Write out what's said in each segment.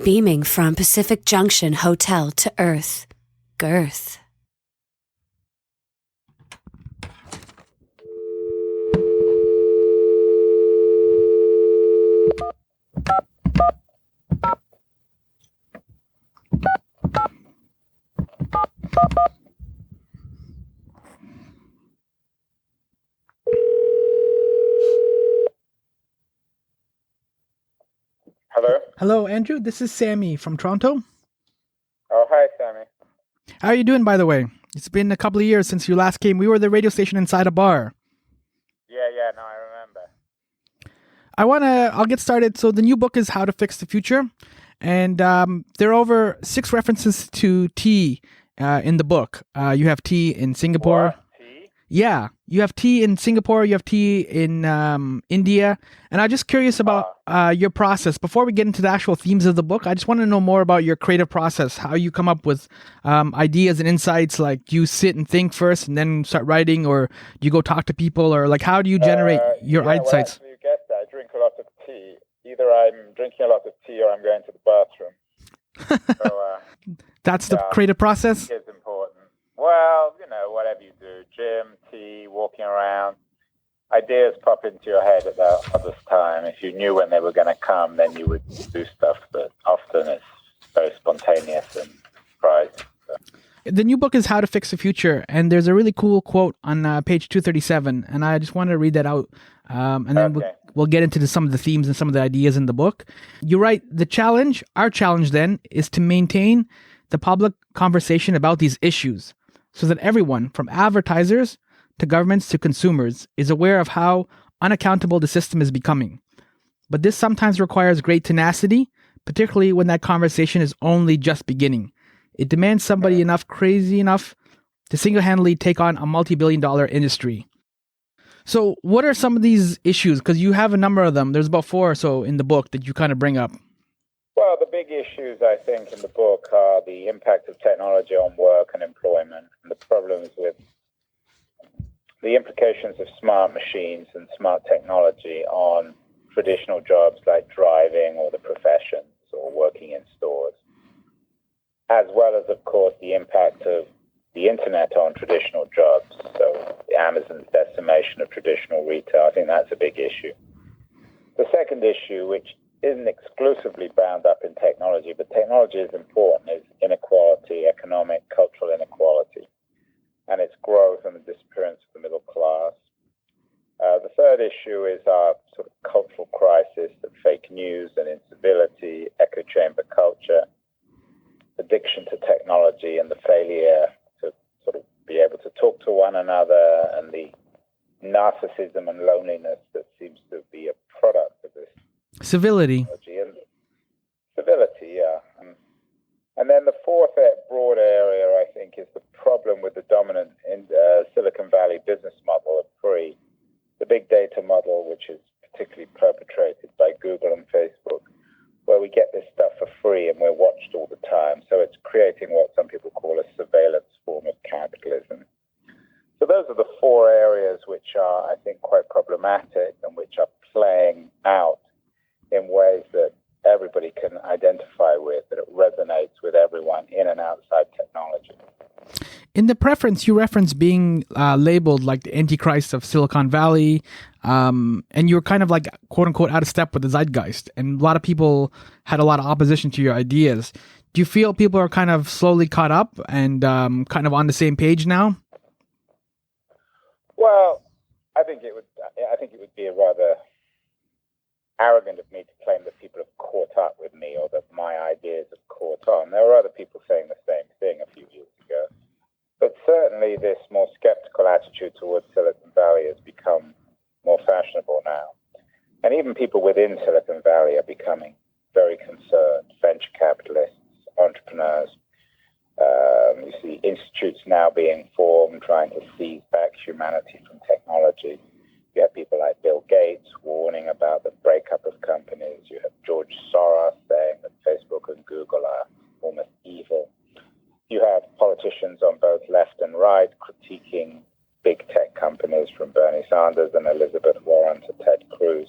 beaming from Pacific Junction Hotel to Earth. Girth. Hello? Hello, Andrew. This is Sammy from Toronto. Oh, hi, Sammy. How are you doing, by the way? It's been a couple of years since you last came. We were the radio station inside a bar. Yeah, no, I remember. I'll get started. So the new book is How to Fix the Future. And there are over 6 references to tea in the book. You have tea in Singapore. What? Tea? Yeah, you have tea in Singapore, you have tea in India, and I'm just curious about your process. Before we get into the actual themes of the book, I just want to know more about your creative process, how you come up with ideas and insights. Like, do you sit and think first and then start writing, or do you go talk to people, or like how do you generate your insights? Well, actually, you guessed that. I drink a lot of tea. Either I'm drinking a lot of tea or I'm going to the bathroom. So, That's the creative process? It's important. Well, whatever you do, gym, tea, walking around, ideas pop into your head at that other time. If you knew when they were going to come, then you would do stuff, but often it's very spontaneous and surprising. So. The new book is How to Fix the Future, and there's a really cool quote on page 237, and I just wanted to read that out, and then we'll get into some of the themes and some of the ideas in the book. You write, our challenge then, is to maintain the public conversation about these issues, so that everyone, from advertisers to governments to consumers, is aware of how unaccountable the system is becoming. But this sometimes requires great tenacity, particularly when that conversation is only just beginning. It demands somebody crazy enough to single-handedly take on a multi-billion-dollar industry. So what are some of these issues? Because you have a number of them. There's about 4 or so in the book that you kind of bring up. Well, the big issues, I think, in the book are the impact of technology on work and employment, and the problems with the implications of smart machines and smart technology on traditional jobs like driving or the professions or working in stores, as well as, of course, the impact of the internet on traditional jobs. So Amazon's decimation of traditional retail, I think that's a big issue. The second issue, which isn't exclusively bound up in technology, but technology is important, is inequality, economic, cultural inequality, and its growth and the disappearance of the middle class. The third issue is our sort of cultural crisis of fake news and incivility, echo chamber culture, addiction to technology, and the failure to sort of be able to talk to one another, and the narcissism and loneliness that seems to be a product of this. Civility. Civility, yeah. And then the fourth broad area, I think, is the problem with the dominant Silicon Valley business model of free, the big data model, which is particularly perpetrated by Google and Facebook, where we get this stuff for free and we're watched all the time. So it's creating what some people call a surveillance form of capitalism. So those are the 4 areas which are, I think, quite problematic and which are playing out in ways that everybody can identify with, that it resonates with everyone in and outside technology. In the preference, you reference being labeled like the Antichrist of Silicon Valley, and you're kind of like, quote unquote, out of step with the zeitgeist. And a lot of people had a lot of opposition to your ideas. Do you feel people are kind of slowly caught up and kind of on the same page now? Well, I think it would be a rather arrogant of me to claim that people have caught up with me or that my ideas have caught on. There were other people saying the same thing a few years ago. But certainly this more skeptical attitude towards Silicon Valley has become more fashionable now. And even people within Silicon Valley are becoming very concerned. Venture capitalists, entrepreneurs. You see institutes now being formed trying to seize back humanity from technology. You have people like Bill Gates warning about the breakup of companies. You have George Soros saying that Facebook and Google are almost evil. You have politicians on both left and right critiquing big tech companies, from Bernie Sanders and Elizabeth Warren to Ted Cruz.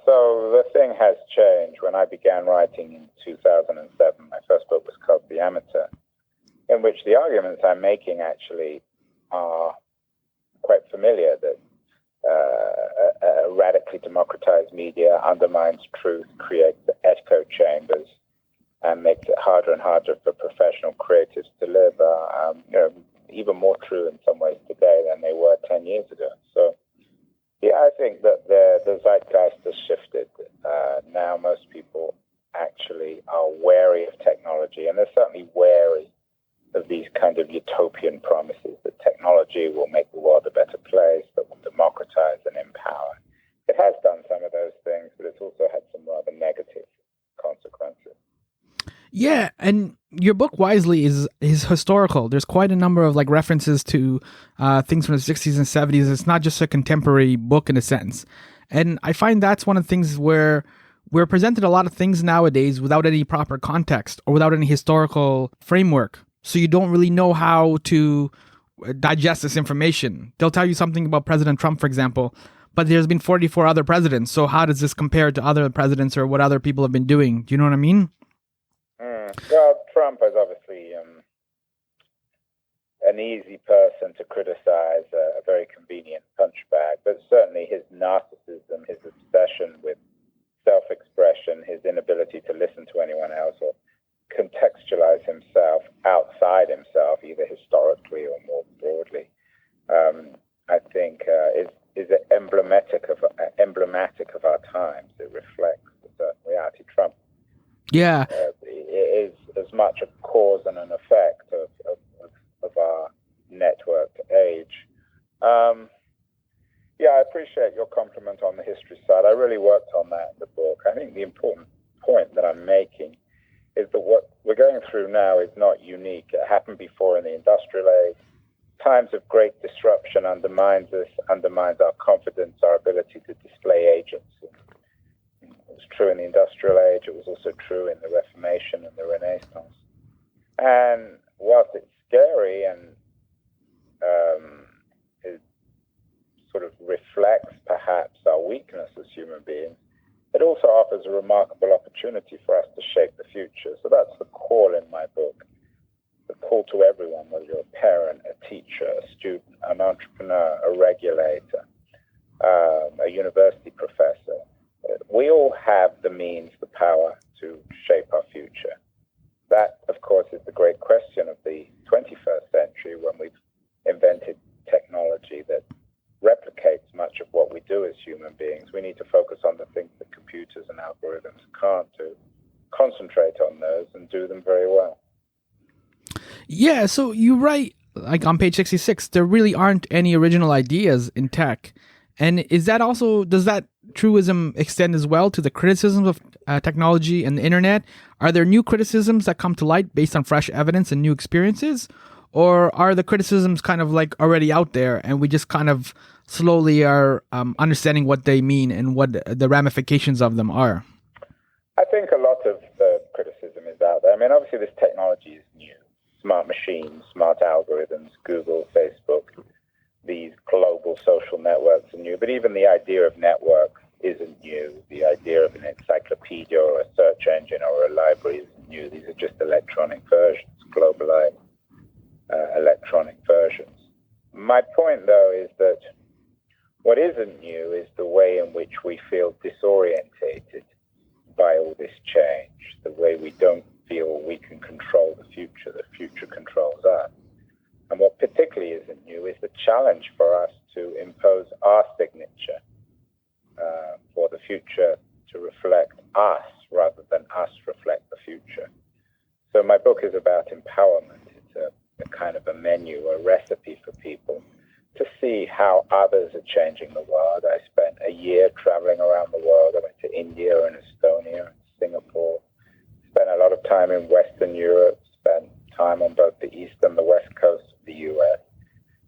So the thing has changed. When I began writing in 2007, my first book was called The Amateur, in which the arguments I'm making actually are quite familiar, that a radically democratized media undermines truth, creates echo chambers, and makes it harder and harder for professional creatives to live. Even more true in some ways today than they were 10 years ago. So, yeah, I think that the zeitgeist has shifted. Now most people actually are wary of technology, and they're certainly wary of these kind of utopian promises that technology will make the world a better place, that will democratize and empower. It has done some of those things, but it's also had some rather negative consequences. Yeah, and your book wisely is historical. There's quite a number of references to things from the 60s and 70s. It's not just a contemporary book in a sense. And I find that's one of the things where we're presented a lot of things nowadays without any proper context or without any historical framework. So you don't really know how to digest this information. They'll tell you something about President Trump, for example, but there's been 44 other presidents. So how does this compare to other presidents or what other people have been doing? Do you know what I mean? Well, Trump is obviously an easy person to criticize, a very convenient punchbag, but certainly his narcissism, his obsession with self-expression, his inability to listen to anyone else or contextualize himself outside himself, either historically or more broadly, I think is emblematic of our times. It reflects a certain reality. Trump Yeah, is as much a cause and an effect of our networked age. Yeah, I appreciate your compliment on the history side. I really worked on that in the book. I think the important point that I'm making is that what we're going through now is not unique. It happened before in the industrial age. Times of great disruption undermines us, undermines our confidence, our ability to display agency. It was true in the industrial age. It was also true in the Reformation and the Renaissance. And whilst it's scary and it sort of reflects perhaps our weakness as human beings, it also offers a remarkable opportunity for us to shape the future. So that's the call in my book, the call to everyone, whether you're a parent, a teacher, a student, an entrepreneur, a regulator, a university professor. We all have the means, the power to shape our future. That, of course, is the great question of the 21st century, when we've invented technology that replicates much of what we do as human beings. We need to focus on the things that computers and algorithms can't do, concentrate on those, and do them very well. Yeah, so you write, on page 66, there really aren't any original ideas in tech. And is that also, does that truism extend as well to the criticisms of technology and the internet? Are there new criticisms that come to light based on fresh evidence and new experiences? Or are the criticisms kind of already out there and we just kind of slowly are understanding what they mean and what the ramifications of them are? I think a lot of the criticism is out there. I mean, obviously this technology is new. Smart machines, smart algorithms, Google, Facebook, these global social networks are new. But even the idea of network isn't new. The idea of an encyclopedia or a search engine or a library isn't new. These are just electronic versions, globalized electronic versions. My point, though, is that what isn't new is the way in which we feel disorientated by all this change, the way we don't feel we can control the future controls us. And what particularly isn't new is the challenge for us to impose our signature for the future to reflect us rather than us reflect the future. So my book is about empowerment. It's a kind of a menu, a recipe for people to see how others are changing the world. I spent a year traveling around the world. I went to India and Estonia and Singapore, spent a lot of time in Western Europe, spent time on both the east and the west coast of the US.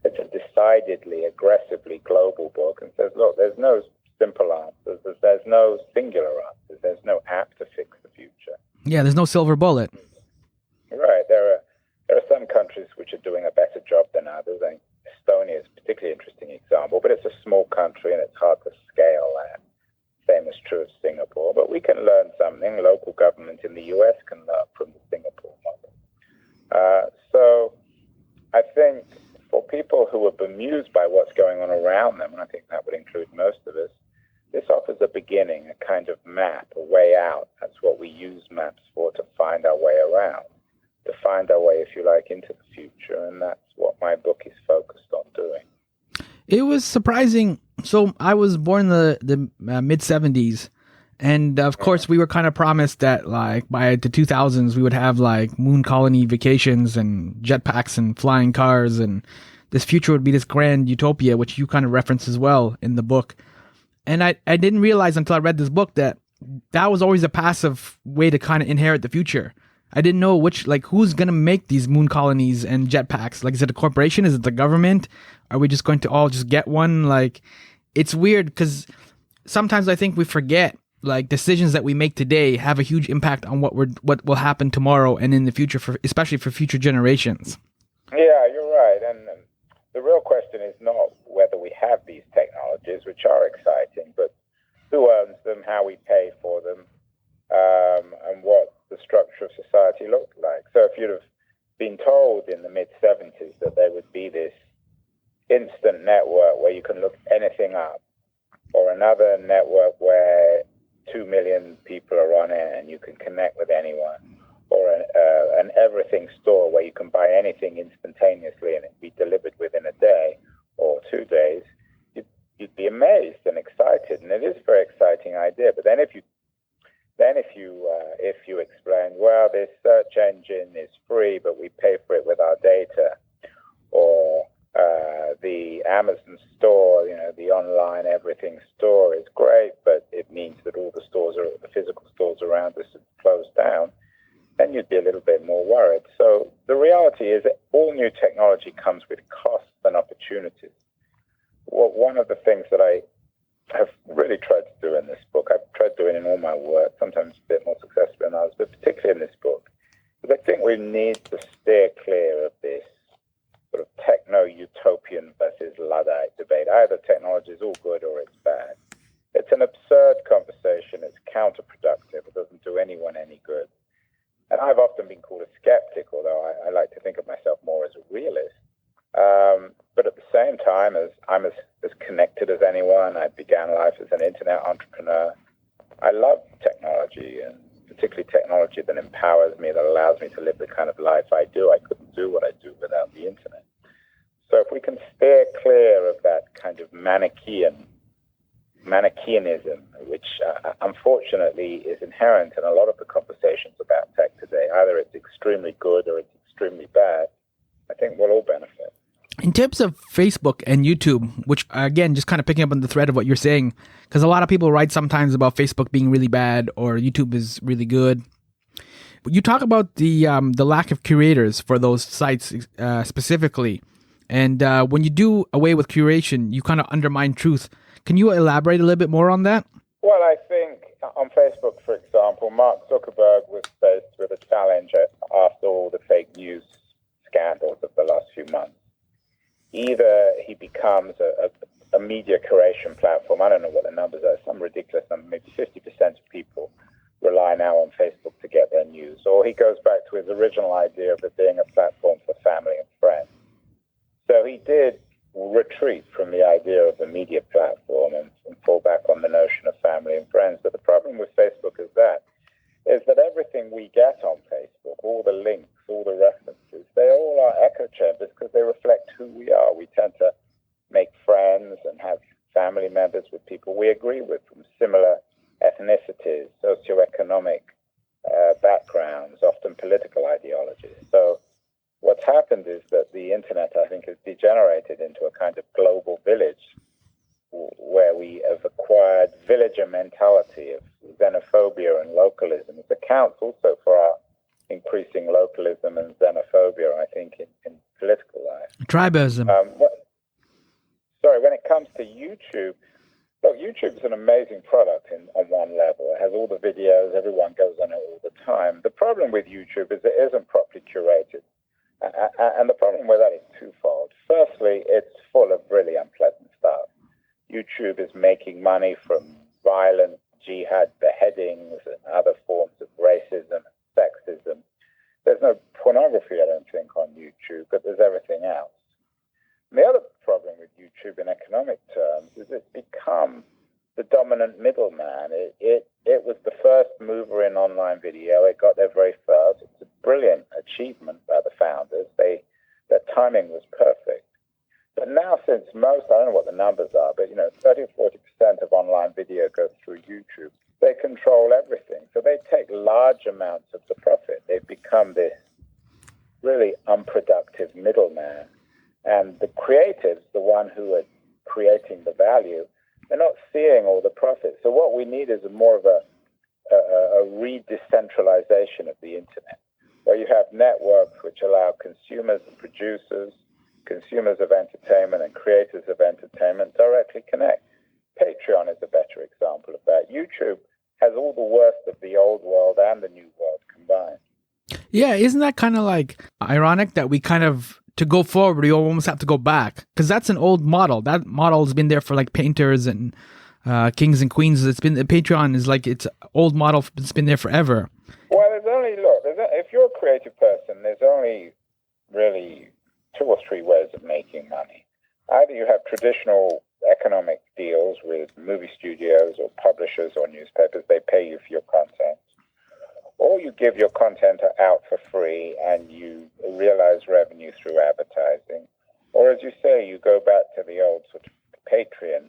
It's a decidedly, aggressively global book and says, look, there's no simple answers. There's no singular answers. There's no app to fix the future. Yeah, there's no silver bullet. Right. There are some countries which are doing a better job than others. I think Estonia is a particularly interesting example, but it's a small country and it's hard to scale that. Same is true of Singapore. But we can learn government in the US can learn from the Singapore model. So I think for people who are bemused by what's going on around them, and I think that would include most of us, this offers a beginning, a kind of map, a way out. That's what we use maps for, to find our way around, to find our way, if you like, into the future. And that's what my book is focused on doing. It was surprising. So I was born in the mid-'70s. And of course, we were kind of promised that, like, by the 2000s, we would have like moon colony vacations and jetpacks and flying cars, and this future would be this grand utopia, which you kind of reference as well in the book. And I didn't realize until I read this book that was always a passive way to kind of inherit the future. I didn't know who's going to make these moon colonies and jetpacks. Like, is it a corporation? Is it the government? Are we just going to all just get one? Like, it's weird because sometimes I think we forget, like, decisions that we make today have a huge impact on what will happen tomorrow and in the future, especially for future generations. Yeah, you're right. And the real question is not whether we have these technologies, which are exciting, but who owns them, how we pay for them, and what the structure of society looked like. So if you'd have been told in the mid-'70s that there would be this instant network where you can look anything up, or another network where 2 million people are on it and you can connect with anyone, or an everything store where you can buy anything instantaneously and it be delivered within a day or 2 days, you'd be amazed and excited. And it is a very exciting idea. But then if you explain, well, this search engine is free, but we pay for it with our data, or the Amazon store, the online everything store is great, but it means that all the physical stores around us have closed down, then you'd be a little bit more worried. So the reality is that all new technology comes with costs and opportunities. Well, one of the things that I have really tried to do in this book, I've tried doing in all my work, sometimes a bit more successfully than others, but particularly in this book, is I think we need to steer clear of this sort of techno-utopian versus Luddite debate. Either technology is all good or it's bad. It's an absurd conversation. It's counterproductive. It doesn't do anyone any good. And I've often been called a skeptic, although I like to think of myself more as a realist. But at the same time, I'm as connected as anyone. I began life as an internet entrepreneur. I love technology, and particularly technology that empowers me, that allows me to live the kind of life I do. I couldn't do what I do without the internet. So if we can steer clear of that kind of Manichaeanism, which unfortunately is inherent in a lot of the conversations about tech today, either it's extremely good or it's extremely bad, I think we'll all benefit. In terms of Facebook and YouTube, which, again, just kind of picking up on the thread of what you're saying, because a lot of people write sometimes about Facebook being really bad or YouTube is really good. You talk about the lack of curators for those sites specifically. And when you do away with curation, you kind of undermine truth. Can you elaborate a little bit more on that? Well, I think on Facebook, for example, Mark Zuckerberg was faced with a challenge after all the fake news scandals of the last few months. Either he becomes a media curation platform, I don't know what the numbers are, some ridiculous number, maybe 50% of people rely now on Facebook to get their news, or he goes back to his original idea of it being a platform for family and friends. So he did retreat from the idea of a media platform and fall back on the notion of family and friends. But the problem with Facebook is that everything we get on Facebook, all the links, all the references, they all are echo chambers because they reflect who we are. We tend to make friends and have family members with people we agree with from similar ethnicities, socioeconomic backgrounds, often political ideologies. So what's happened is that the internet, I think, has degenerated into a kind of global village where we have acquired villager mentality of xenophobia and localism. It accounts also for our increasing localism and xenophobia, I think, in political life. Tribalism. When it comes to YouTube, look, YouTube is an amazing product on one level. It has all the videos. Everyone goes on it all the time. The problem with YouTube is it isn't properly curated. And the problem with that is twofold. Firstly, it's full of really unpleasant stuff. YouTube is making money from violent jihad beheadings and other forms of racism middleman. It was the first mover in online video. It got there very fast. It's a brilliant achievement by the founders. Their timing was perfect. But now, since most, I don't know what the numbers are, but 30 or 40% of online video goes through YouTube. They control everything. So they take large amounts of the profit. They've become this really unproductive middleman. And the creatives, the one who are creating the value, they're not seeing all the profit. So what we need is more of a re-decentralization of the internet, where you have networks which allow consumers and producers, consumers of entertainment and creators of entertainment directly connect. Patreon is a better example of that. YouTube has all the worst of the old world and the new world combined. Yeah, isn't that kind of like ironic that we kind of, to go forward, you almost have to go back? Because that's an old model. That model has been there for like painters and kings and queens. Patreon is like, it's old model. It's been there forever. Well, if you're a creative person, there's only really 2 or 3 ways of making money. Either you have traditional economic deals with movie studios or publishers or newspapers. They pay you for your content. Or you give your content out for free and you realize revenue through advertising. Or, as you say, you go back to the old sort of Patreon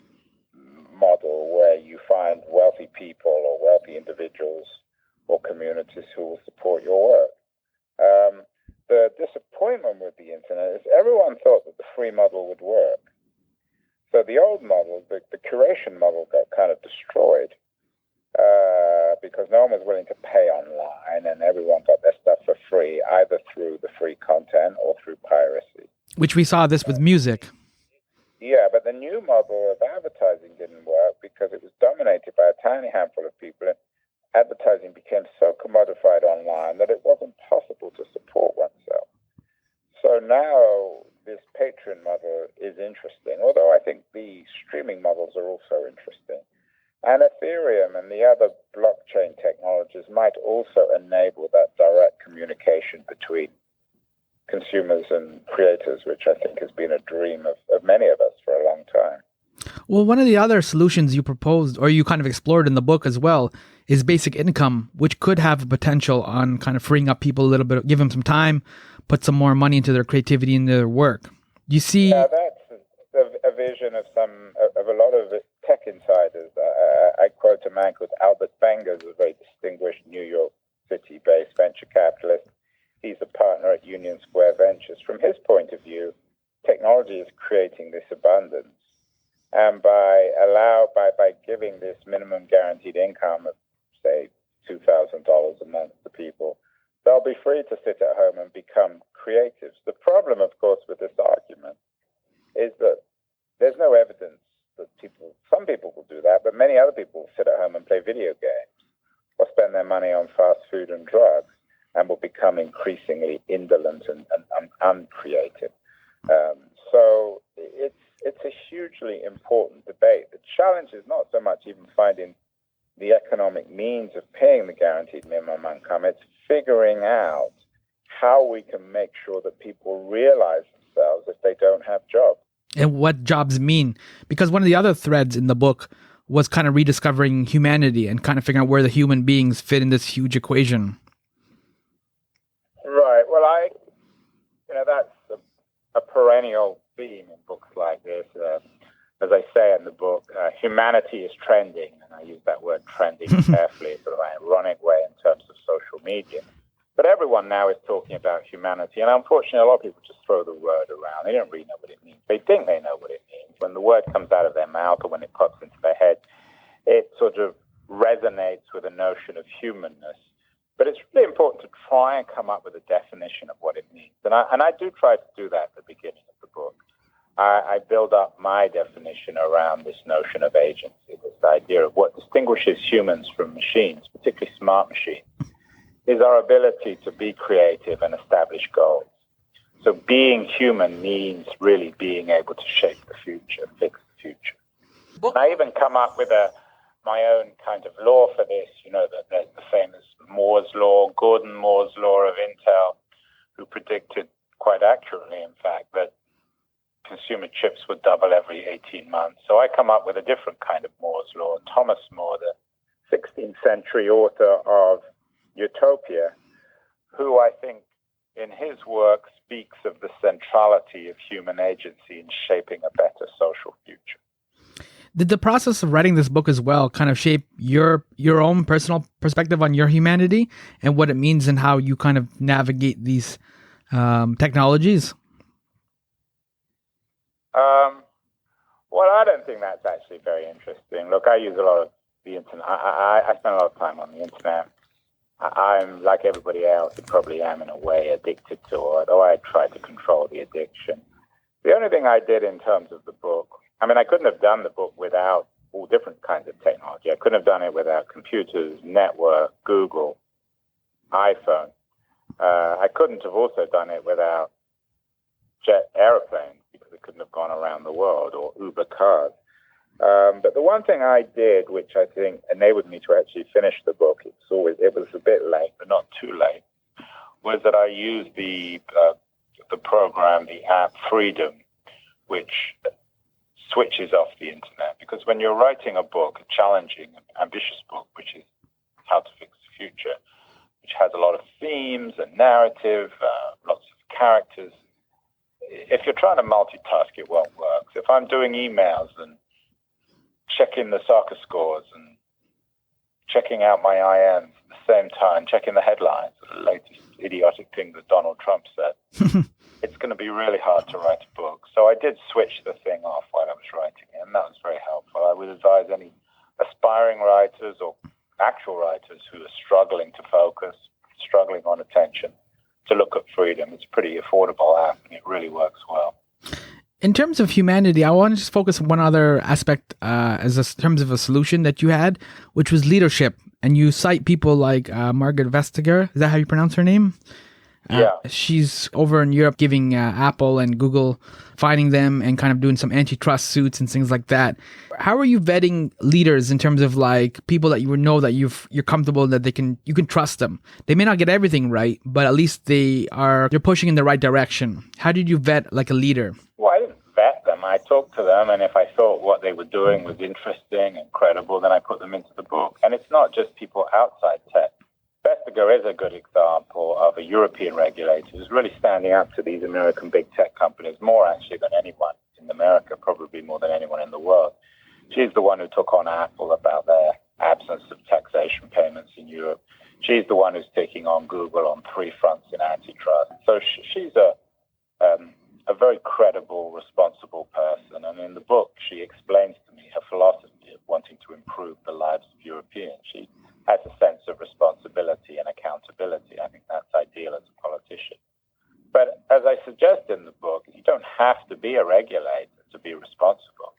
model where you find wealthy people or wealthy individuals or communities who will support your work. The disappointment with the internet is everyone thought that the free model would work. So the old model, the curation model, got kind of destroyed because no one was willing to pay online and everyone got their stuff for free, either through the free content or through piracy. Which we saw this with music. Yeah, but the new model of advertising didn't work because it was dominated by a tiny handful of people. And advertising became so commodified online that it wasn't possible to support oneself. So now this Patreon model is interesting, although I think the streaming models are also interesting. And Ethereum and the other blockchain technologies might also enable that direct communication between consumers and creators, which I think has been a dream of many of us for a long time. Well, one of the other solutions you proposed, or you kind of explored in the book as well, is basic income, which could have a potential on kind of freeing up people a little bit, give them some time, put some more money into their creativity and their work. You see... Yeah, that's a vision of a lot of tech insiders. I quote a man called Albert Bengers, a very distinguished New York City-based venture capitalist. He's a partner at Union Square Ventures. From his point of view, technology is creating this abundance. And by giving this minimum guaranteed income of, say, $2,000 a month to people, they'll be free to sit at home and become creatives. The problem, of course, with this argument is that there's no evidence that some people will do that, but many other people will sit at home and play video games or spend their money on fast food and drugs and will become increasingly indolent and uncreative. So it's a hugely important debate. The challenge is not so much even finding the economic means of paying the guaranteed minimum income. It's figuring out how we can make sure that people realize themselves if they don't have jobs. And what jobs mean. Because one of the other threads in the book was kind of rediscovering humanity and kind of figuring out where the human beings fit in this huge equation. Right. Well, that's a perennial theme in books like this. As I say in the book, humanity is trending, and I use that word trending carefully, sort of an ironic way in terms of social media. But everyone now is talking about humanity, and unfortunately, a lot of people just throw the word around. They don't really know what it means. They think they know what it means. When the word comes out of their mouth or when it pops into their head, it sort of resonates with a notion of humanness. But it's really important to try and come up with a definition of what it means. And I do try to do that at the beginning of the book. I build up my definition around this notion of agency, this idea of what distinguishes humans from machines, particularly smart machines, is our ability to be creative and establish goals. So being human means really being able to shape the future, fix the future. And I even come up with my own kind of law for this, the famous Moore's Law, Gordon Moore's Law of Intel, who predicted quite accurately, in fact, that consumer chips would double every 18 months. So I come up with a different kind of Moore's law. Thomas More, the 16th century author of Utopia, who I think in his work speaks of the centrality of human agency in shaping a better social future. Did the process of writing this book as well kind of shape your own personal perspective on your humanity and what it means and how you kind of navigate these technologies? Well, I don't think that's actually very interesting. Look, I use a lot of the internet. I spend a lot of time on the internet. I'm like everybody else. I probably am in a way addicted to it, or I try to control the addiction. The only thing I did in terms of the book, I mean, I couldn't have done the book without all different kinds of technology. I couldn't have done it without computers, network, Google, iPhone. I couldn't have also done it without jet airplanes because it couldn't have gone around the world, or Uber cars. But the one thing I did, which I think enabled me to actually finish the book, it was a bit late, but not too late, was that I used the program, the app Freedom, which switches off the internet. Because when you're writing a book, a challenging, ambitious book, which is How to Fix the Future, which has a lot of themes and narrative, lots of characters, if you're trying to multitask, it won't work. So if I'm doing emails and checking the soccer scores and checking out my IMs at the same time, checking the headlines, the latest idiotic thing that Donald Trump said, it's going to be really hard to write a book. So I did switch the thing off while I was writing it, and that was very helpful. I would advise any aspiring writers or actual writers who are struggling to focus, struggling on attention, to look at Freedom. It's a pretty affordable app, and it really works well. In terms of humanity, I want to just focus on one other aspect in terms of a solution that you had, which was leadership. And you cite people like Margaret Vestager. Is that how you pronounce her name? Yeah. She's over in Europe giving Apple and Google, fining them and kind of doing some antitrust suits and things like that. How are you vetting leaders in terms of like people that you know that you're comfortable that you can trust them? They may not get everything right, but at least they're pushing in the right direction. How did you vet like a leader? Well, I didn't vet them. I talked to them, and if I thought what they were doing was interesting and credible, then I put them into the book. And it's not just people outside tech. Vestager is a good example of a European regulator who's really standing up to these American big tech companies, more actually than anyone in America, probably more than anyone in the world. She's the one who took on Apple about their absence of taxation payments in Europe. She's the one who's taking on Google on 3 fronts in antitrust. So she's a very credible, responsible person. And in the book, she explains to me her philosophy of wanting to improve the lives of Europeans. She has a sense of responsibility and accountability. I think that's ideal as a politician. But as I suggest in the book, you don't have to be a regulator to be responsible.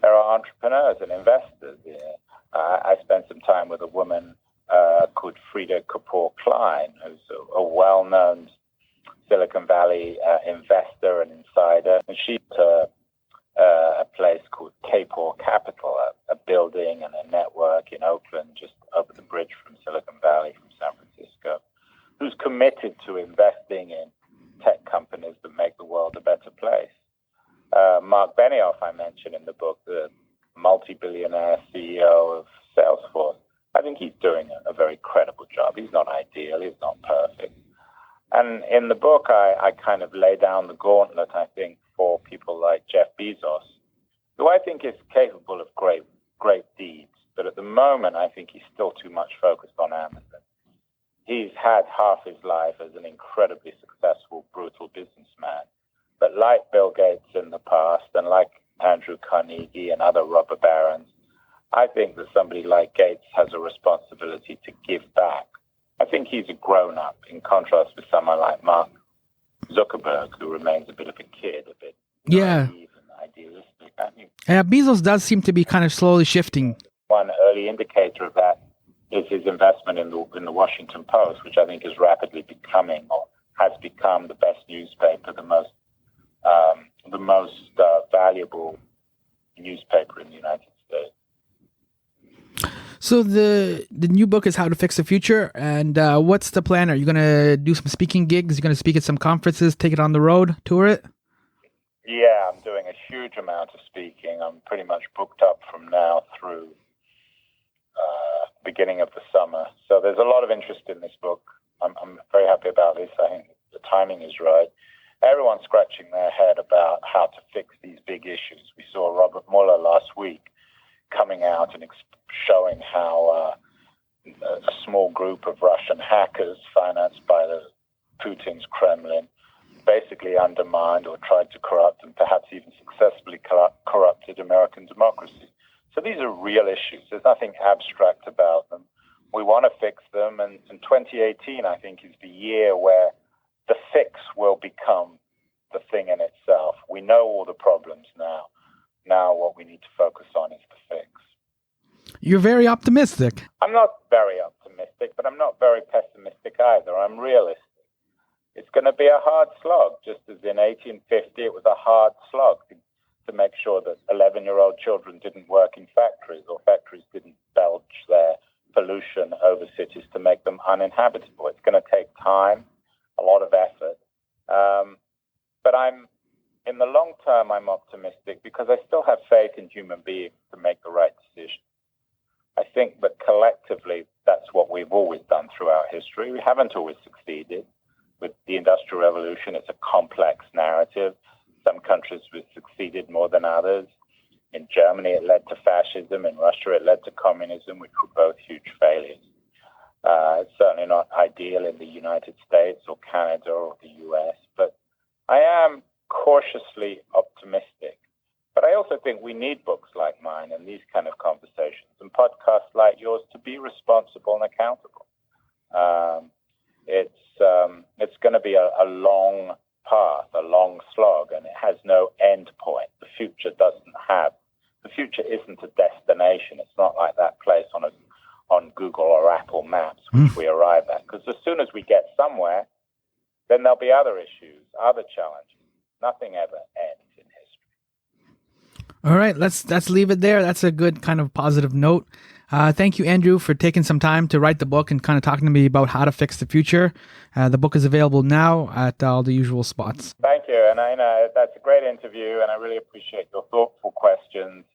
There are entrepreneurs and investors here. I spent some time with a woman called Frida Kapoor-Klein, who's a well-known Silicon Valley investor and insider. And she's a place called Kapor Capital, a building and a network in Oakland, just over the bridge from Silicon Valley, from San Francisco, who's committed to investing in tech companies that make the world a better place. Mark Benioff, I mentioned in the book, the multi-billionaire CEO of Salesforce. I think he's doing a very credible job. He's not ideal. He's not perfect. And in the book, I kind of lay down the gauntlet, I think, for people like Jeff Bezos, who I think is capable of great deeds. But at the moment, I think he's still too much focused on Amazon. He's had half his life as an incredibly successful, brutal businessman. But like Bill Gates in the past, and like Andrew Carnegie and other robber barons, I think that somebody like Gates has a responsibility to give back. I think he's a grown-up, in contrast with someone like Mark Zuckerberg, who remains a bit of a kid, a bit naive and idealistic. I think Bezos does seem to be kind of slowly shifting. One early indicator of that is his investment in the Washington Post, which I think is rapidly becoming, or has become, the best newspaper, the most valuable newspaper in the United States. So the new book is How to Fix the Future, and what's the plan? Are you going to do some speaking gigs? You're going to speak at some conferences, take it on the road, tour it? Yeah, I'm doing a huge amount of speaking. I'm pretty much booked up from now through beginning of the summer. So there's a lot of interest in this book. I'm very happy about this. I think the timing is right. Everyone's scratching their head about how to fix these big issues. We saw Robert Mueller last week coming out and showing how a small group of Russian hackers financed by Putin's Kremlin basically undermined or tried to corrupt and perhaps even successfully corrupted American democracy. So these are real issues. There's nothing abstract about them. We want to fix them, and 2018, I think, is the year where the fix will become the thing in itself. We know all the problems now. Now what we need to focus on is the fix. You're very optimistic. I'm not very optimistic, but I'm not very pessimistic either. I'm realistic. It's going to be a hard slog, just as in 1850 it was a hard slog to make sure that 11-year-old children didn't work in factories or factories didn't belch their pollution over cities to make them uninhabitable. It's going to take time, a lot of effort. But in the long term, I'm optimistic because I still have faith in human beings to make the right decision. I think that collectively, that's what we've always done throughout history. We haven't always succeeded. With the Industrial Revolution, it's a complex narrative. Some countries have succeeded more than others. In Germany, it led to fascism. In Russia, it led to communism, which were both huge failures. It's certainly not ideal in the United States or Canada or the US, but I am cautiously optimistic. But I also think we need books like mine and these kind of conversations and podcasts like yours to be responsible and accountable. It's going to be a long path, a long slog, and it has no end point. The future isn't a destination. It's not like that place on Google or Apple Maps which we arrive at. Because as soon as we get somewhere, then there'll be other issues, other challenges. Nothing ever ends in history. All right, let's leave it there. That's a good kind of positive note. Thank you, Andrew, for taking some time to write the book and kind of talking to me about how to fix the future. The book is available now at all the usual spots. Thank you. And I know that's a great interview, and I really appreciate your thoughtful questions.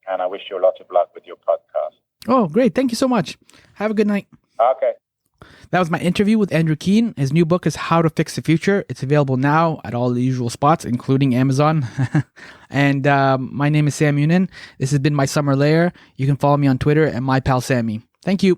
And I wish you a lot of luck with your podcast. Oh, great. Thank you so much. Have a good night. Okay. That was my interview with Andrew Keen. His new book is How to Fix the Future. It's available now at all the usual spots, including Amazon. And my name is Sammy Younan. This has been My Summer Lair. You can follow me on Twitter at My Pal Sammy. Thank you.